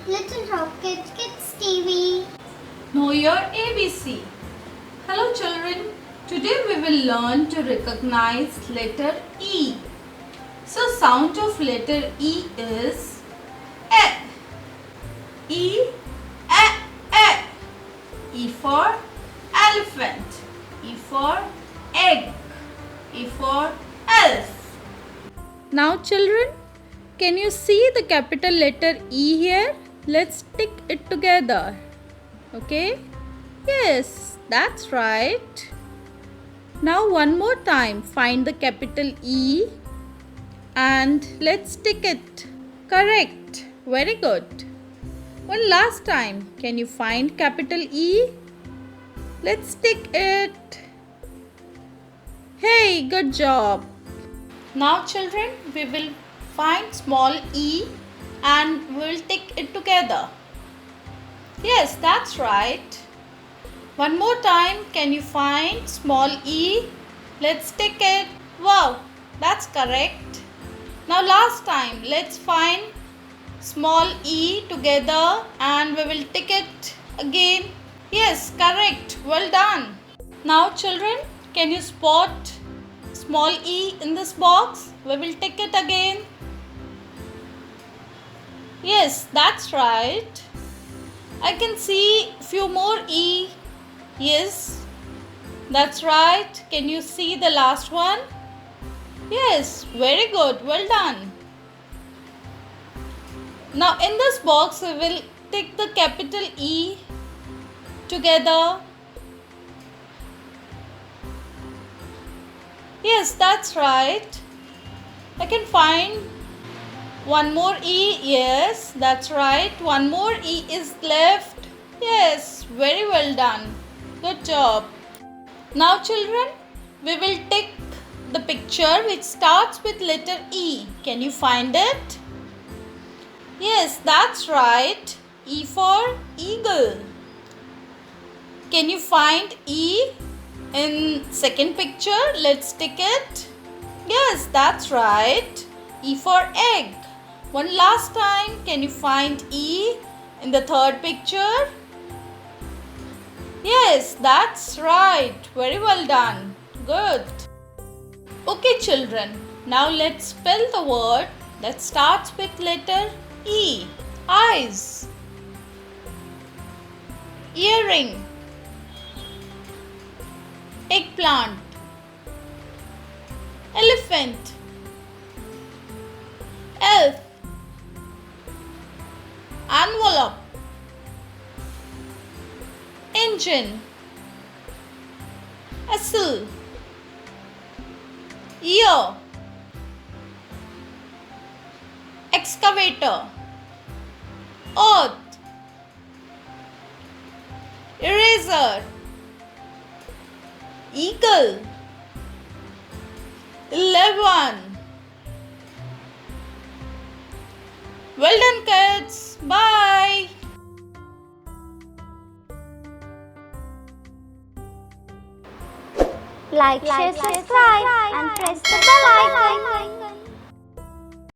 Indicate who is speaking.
Speaker 1: Little Rocket Kids TV.
Speaker 2: Know your ABC. Hello children, today we will learn to recognize letter E. So sound of letter E is E. E, E, E. E for elephant. E for egg. E for elf. Now children, can you see the capital letter E here? Let's stick it together. Okay? Yes, that's right. Now one more time, find the capital E and let's stick it. Correct. Very good. One last time, can you find capital E? Let's stick it. Hey, good job. Now children, we will find small e and we will stick it together. Yes, that's right. One more time, can you find small e? Let's stick it. Wow, that's correct. Now last time, let's find small e together and we will tick it again. Yes, correct. Well done. Now children, can you spot small e in this box? We will tick it again. Yes, that's right. I can see few more e. Yes, that's right. Can you see the last one? Yes, very good. Well done. Now in this box we will tick the capital E together. Yes, that's right. I can find one more E. Yes, that's right. One more E is left. Yes, very well done. Good job. Now children, we will tick the picture which starts with letter E. Can you find it? Yes, that's right. E for eagle. Can you find E in second picture? Let's tick it. Yes, that's right. E for egg. One last time, can you find E in the third picture? Yes, that's right. Very well done. Good. Okay children, now let's spell the word that starts with letter E. Eyes. Earring. Eggplant. Elephant. Elf. Envelope. Engine. Whistle. Ear. Excavator. Earth. Eraser. Eagle. 11. Well done kids. Bye.
Speaker 1: Like, share, subscribe, and press the bell icon.